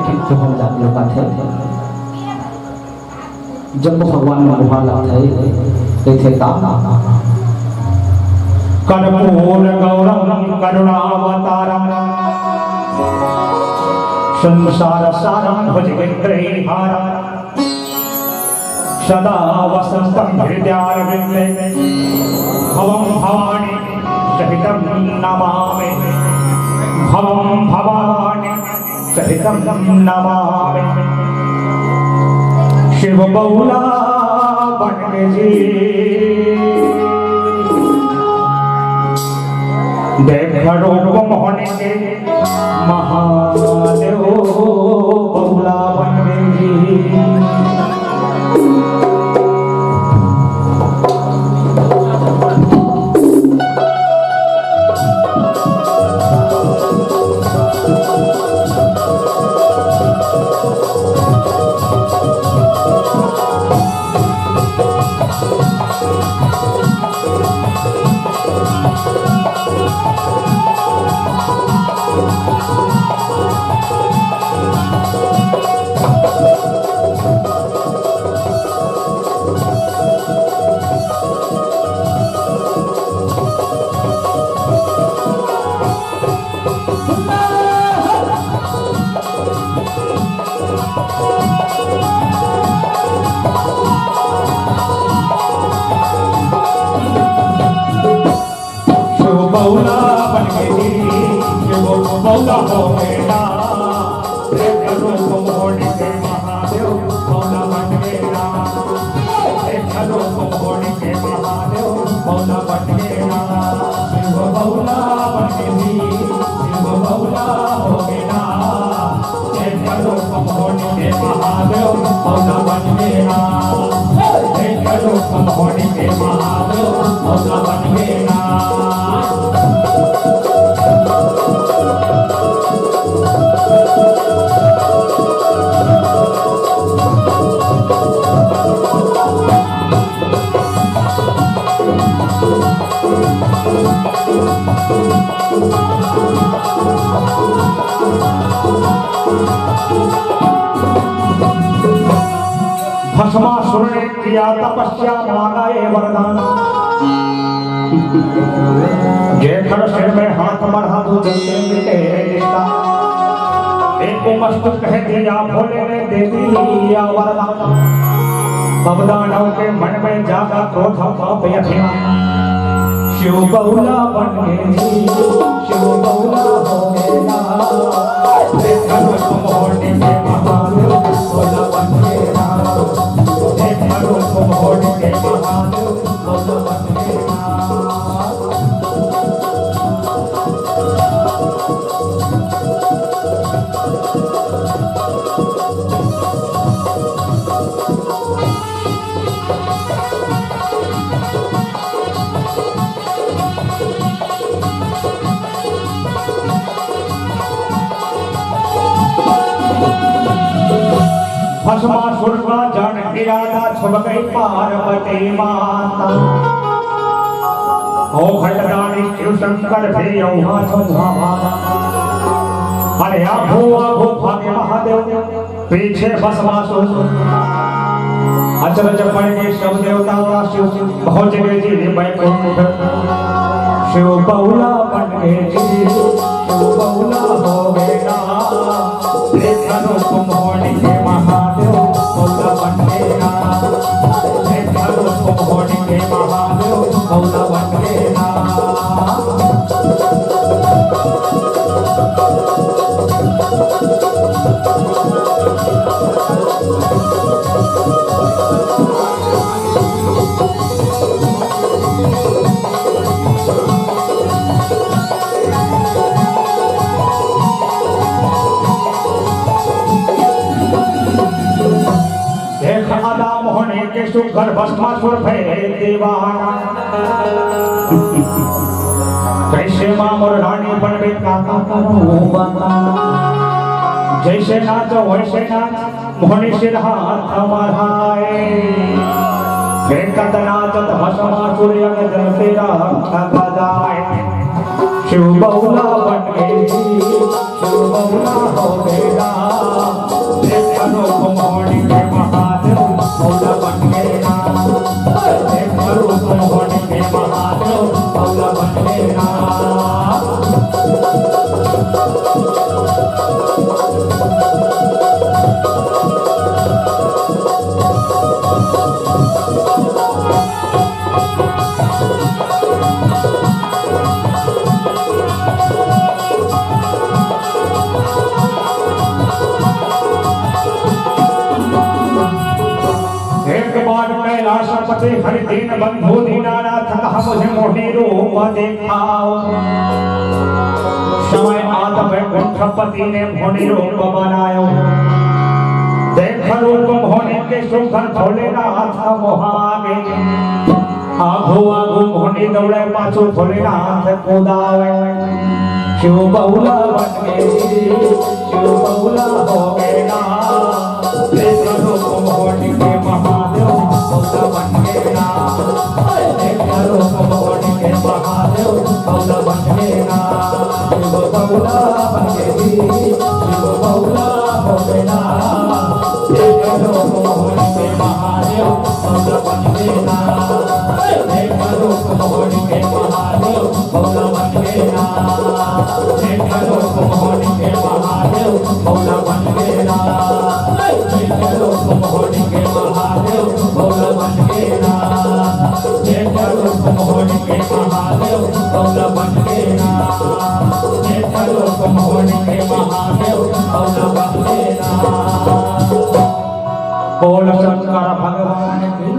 ठीक तो हम जाते का थे जब भगवान मनभाला थे थे काम कर्पूर गौरम करुणावतारम संसार सारम भुजगेन्द्रहारम सदा वसंतम हृदयारविंदे भवं भवानी सहितं नमामि भवं भवानी सहितं नमामि शिव बहुला बनके जी देख रूप मोहन के महादेव बहुला बनके जी बहुला बनके जी शिव बहुला हो गया एक रूप मोहन के महादेव बहुला बन गया एक रूप मोहन के महादेव बहुला बन गया शिव बहुला बनके जी शिव बहुला हो गया एक रूप मोहन के महादेव बहुला बन गया एक रूप मोहन के महादेव बहुला बन गया भस्मासुर ने किया तपस्या मांगा ये वरदान जेठर सिर में हाथ बढ़ा दो जलते मिटे रिश्ता एक मस्त कह दिया भोले ने दे दिया वरदान अब दानव के मन में जागा क्रोध पाप यथिया शिव बहुला बन गए शिव बहुला हो गया देखो मोहनी के महादेव बहुला बन गया देखो मोहनी के महादेव बहुला बन गया भस्मासुर का जन इरादा छुप गई पार्वती माता ओ घटदानी शिव शंकर भी यहाँ छुपा अरे आभो आभो भाग्य महादेव पीछे भस्मासुर अचरज पड़ गए सब देवता का शिव पहुंच गए जी वैकुंठ शिव बहुला बन गए जी शिव बहुला हो गया देखो तुम होने के महादेव बहुला बन गया देखो तुम होने के महादेव बहुला बन गया सुगर भस्मासुर भय दीवाना कैसे मामोर रानी बनबे काका करो बता जैसे नाचो वैसे नाच मोहनी सिर हाथ बढ़ाए देखत नाचत भस्मासुर यज्ञ जल तेरा रखा जाए शिव बहुला बन गई शिव बहुला हो गया कैलाशपति हरि दीन बंधु दीनानाथ कहा मुझे मोही रूप दिखाओ। समय आत वैकुंठपति ने मोही रूप बनायो। देख रूप मोहनी के सुखर भोलेनाथ मोहागे। आगो आगो मोहनी दौड़े पाछो भोलेनाथ कूदावे। शिव बहुला बन गए शिव बहुला हो गया। देख रूप मोहनी के महादेव बहुला बन गया। देख रूप मोहनी के महादेव बहुला बन गया। शिव बहुला बन गए शिव बहुला हो गया। देख रूप मोहनी के महादेव बहुला बन गया। देख रूप मोहनी के महादेव बहुला बन गया। देख रूप मोहनी के महादेव बहुला बन गया। देख रूप मोहनी के महादेव बहुला बन गया। देख रूप मोहनी के महादेव बहुला बन गया। देख रूप मोहनी के महादेव बहुला बन गया। बोल शंकर भगवान की